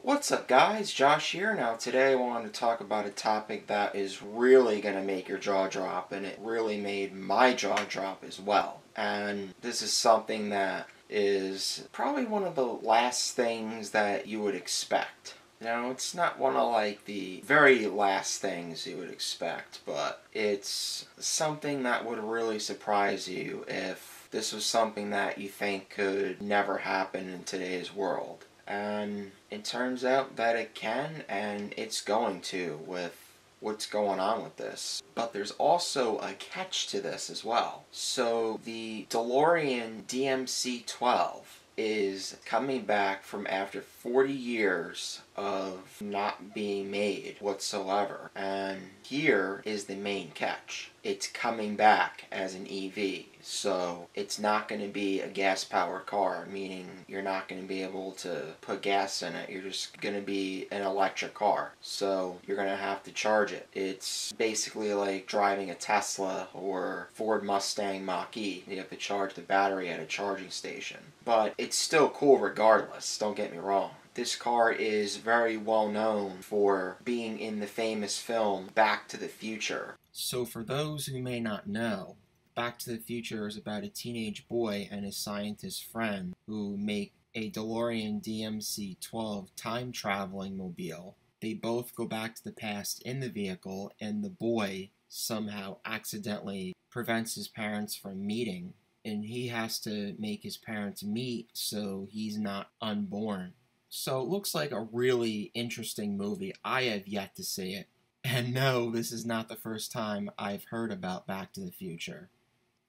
What's up guys, Josh here. Now today I wanted to talk about a topic that is really going to make your jaw drop, and it really made my jaw drop as well. And this is something that is probably one of the last things that you would expect. It's not one of the very last things you would expect, but it's something that would really surprise you if this was something that you think could never happen in today's world. And it turns out that it can, and it's going to with what's going on with this. But there's also a catch to this as well. So the DeLorean DMC-12 is coming back from after 40 years of not being made whatsoever. And here is the main catch. It's coming back as an EV. So it's not going to be a gas-powered car, meaning you're not going to be able to put gas in it. You're just going to be an electric car. So you're going to have to charge it. It's basically like driving a Tesla or Ford Mustang Mach-E. You have to charge the battery at a charging station. But it's still cool regardless, don't get me wrong. This car is very well known for being in the famous film Back to the Future. So for those who may not know, Back to the Future is about a teenage boy and his scientist friend who make a DeLorean DMC-12 time-traveling mobile. They both go back to the past in the vehicle, and the boy somehow accidentally prevents his parents from meeting, and he has to make his parents meet so he's not unborn. So it looks like a really interesting movie. I have yet to see it. And no, this is not the first time I've heard about Back to the Future.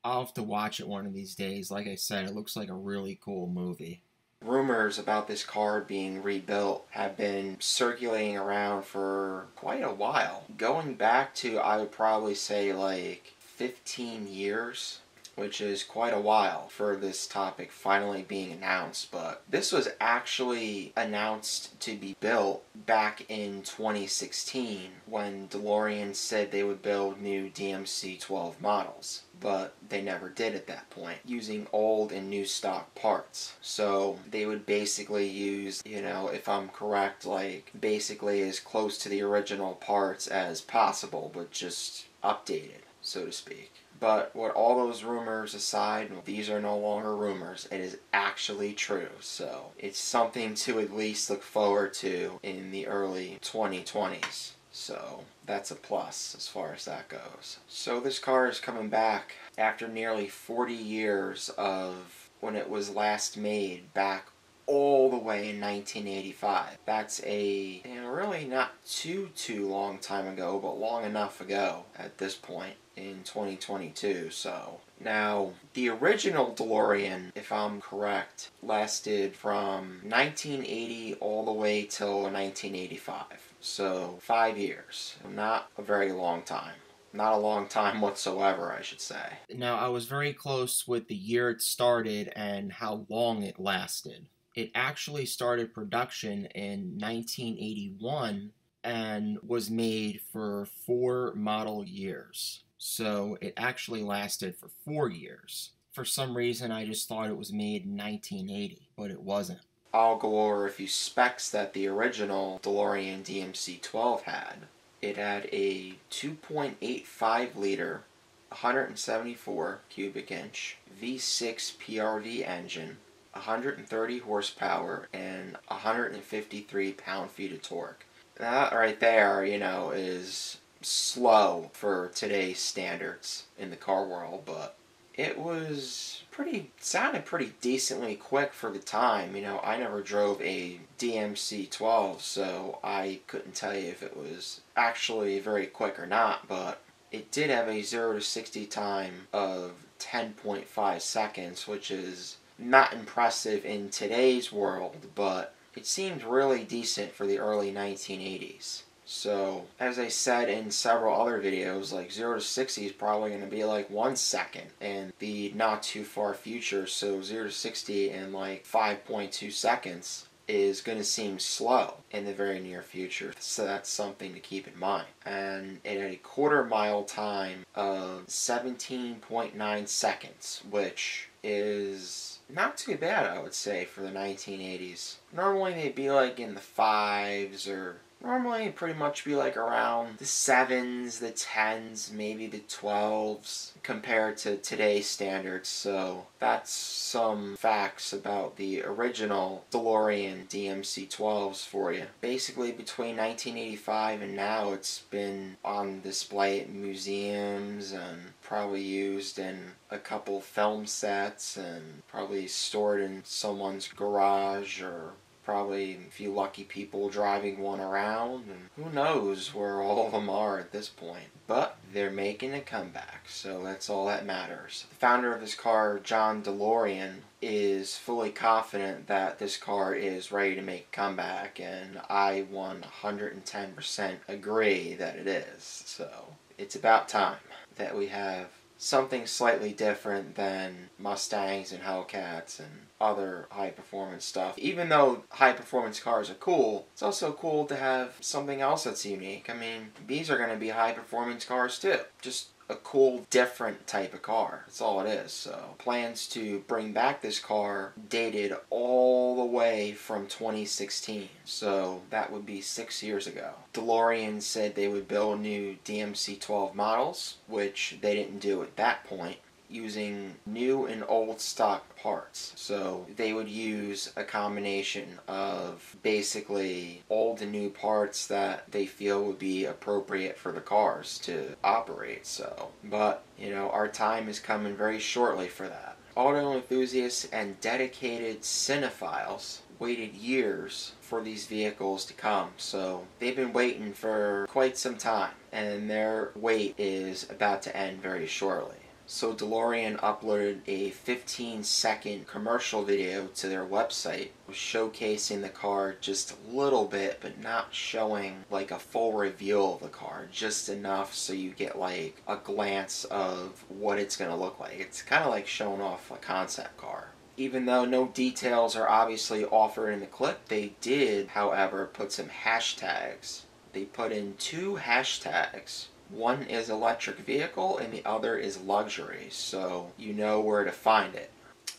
I'll have to watch it one of these days. Like I said, it looks like a really cool movie. Rumors about this car being rebuilt have been circulating around for quite a while. Going back to, I would probably say, 15 years, which is quite a while for this topic finally being announced. But this was actually announced to be built back in 2016 when DeLorean said they would build new DMC-12 models. But they never did at that point, using old and new stock parts. So they would basically use, if I'm correct, basically as close to the original parts as possible, but just updated, so to speak. But with all those rumors aside, these are no longer rumors. It is actually true. So it's something to at least look forward to in the early 2020s. So that's a plus as far as that goes. So this car is coming back after nearly 40 years of when it was last made, back all the way in 1985. That's a really not too long time ago, but long enough ago at this point in 2022. So now the original DeLorean, if I'm correct, lasted from 1980 all the way till 1985. So 5 years. Not a very long time. Not a long time whatsoever, I should say. Now, I was very close with the year it started and how long it lasted. It actually started production in 1981 and was made for 4 model years. So it actually lasted for 4 years. For some reason, I just thought it was made in 1980, but it wasn't. I'll go over a few specs that the original DeLorean DMC-12 had. It had a 2.85 liter, 174 cubic inch V6 PRV engine, 130 horsepower, and 153 pound-feet of torque. That right there, is slow for today's standards in the car world, but it was sounded pretty decently quick for the time. I never drove a DMC-12, so I couldn't tell you if it was actually very quick or not, but it did have a 0 to 60 time of 10.5 seconds, which is not impressive in today's world, but it seemed really decent for the early 1980s. So, as I said in several other videos, 0 to 60 is probably going to be 1 second in the not too far future, so 0 to 60 in 5.2 seconds is going to seem slow in the very near future, so that's something to keep in mind. And it had a quarter-mile time of 17.9 seconds, which is not too bad, I would say, for the 1980s. Normally they'd be like in the 5s, or normally pretty much be like around the 7s, the 10s, maybe the 12s compared to today's standards. So that's some facts about the original DeLorean DMC-12s for you. Basically between 1985 and now, it's been on display at museums and probably used in a couple film sets and probably stored in someone's garage, or probably a few lucky people driving one around, and who knows where all of them are at this point. But they're making a comeback, so that's all that matters. The founder of this car, John Delorean, is fully confident that this car is ready to make a comeback, and I 110% agree that it is. So it's about time that we have something slightly different than Mustangs and Hellcats and other high performance stuff. Even though high performance cars are cool, it's also cool to have something else that's unique. I mean, these are going to be high performance cars too. Just a cool, different type of car. That's all it is. So, plans to bring back this car dated all the way from 2016. So, that would be 6 years ago. DeLorean said they would build new DMC-12 models, which they didn't do at that point, using new and old stock parts. So they would use a combination of basically old and new parts that they feel would be appropriate for the cars to operate. So, but you know, our time is coming very shortly for that. Auto enthusiasts and dedicated cinephiles waited years for these vehicles to come, so they've been waiting for quite some time, and their wait is about to end very shortly. So DeLorean uploaded a 15-second commercial video to their website showcasing the car just a little bit, but not showing like a full reveal of the car, just enough so you get like a glance of what it's going to look like. It's kind of like showing off a concept car. Even though no details are obviously offered in the clip, they did, however, put some hashtags. They put in 2 hashtags. One is electric vehicle and the other is luxury, so you know where to find it.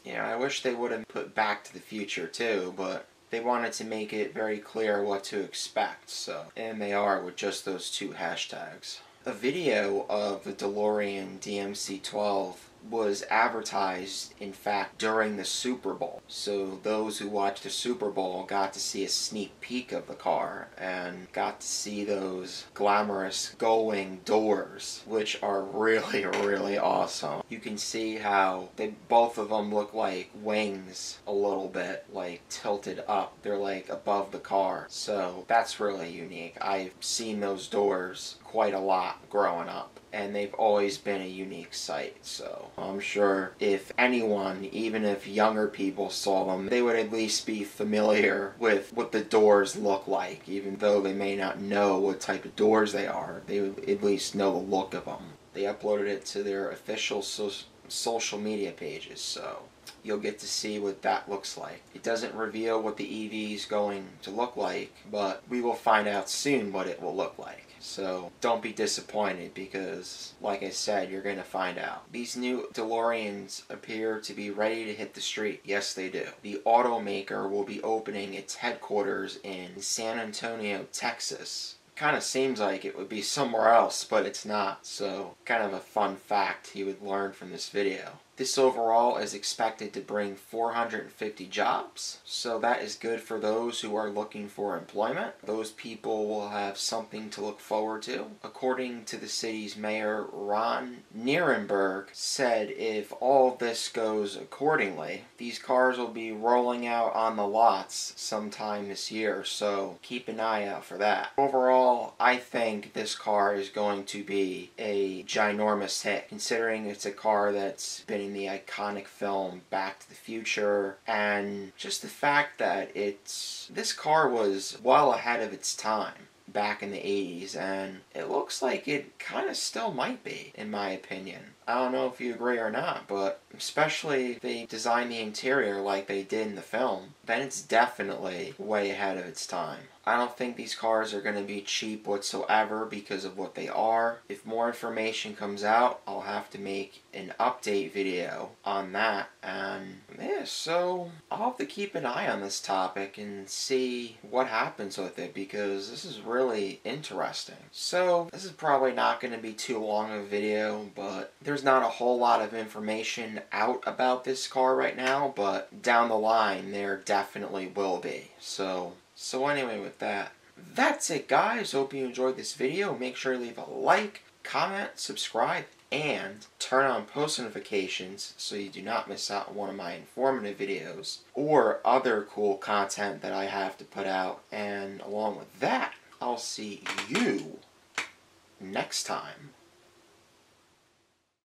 You know, I wish they would have put Back to the Future too, but they wanted to make it very clear what to expect, so, and they are with just those 2 hashtags. A video of the DeLorean DMC-12 was advertised, in fact, during the Super Bowl. So those who watched the Super Bowl got to see a sneak peek of the car and got to see those glamorous gull-wing doors, which are really, really awesome. You can see how both of them look like wings a little bit, like tilted up. They're like above the car. So that's really unique. I've seen those doors quite a lot growing up, and they've always been a unique sight. So I'm sure if anyone, even if younger people saw them, they would at least be familiar with what the doors look like. Even though they may not know what type of doors they are, they would at least know the look of them. They uploaded it to their official social media pages, so you'll get to see what that looks like. It doesn't reveal what the EV is going to look like, but we will find out soon what it will look like. So don't be disappointed, because like I said, you're going to find out. These new DeLoreans appear to be ready to hit the street. Yes, they do. The automaker will be opening its headquarters in San Antonio, Texas. Kind of seems like it would be somewhere else, but it's not. So kind of a fun fact you would learn from this video. This overall is expected to bring 450 jobs, so that is good for those who are looking for employment. Those people will have something to look forward to. According to the city's mayor, Ron Nierenberg, said if all this goes accordingly, these cars will be rolling out on the lots sometime this year, so keep an eye out for that. Overall, I think this car is going to be a ginormous hit, considering it's a car that's been in the iconic film Back to the Future, and just the fact that this car was well ahead of its time back in the 80s, and it looks like it kind of still might be, in my opinion. I don't know if you agree or not, but especially if they design the interior like they did in the film, then it's definitely way ahead of its time. I don't think these cars are going to be cheap whatsoever because of what they are. If more information comes out, I'll have to make an update video on that. And yeah, so I'll have to keep an eye on this topic and see what happens with it, because this is really interesting. So this is probably not going to be too long of a video, but there's not a whole lot of information out about this car right now, but down the line there definitely will be. So anyway, with that, that's it, guys. Hope you enjoyed this video. Make sure to leave a like, comment, subscribe, and turn on post notifications so you do not miss out on one of my informative videos or other cool content that I have to put out. And along with that, I'll see you next time.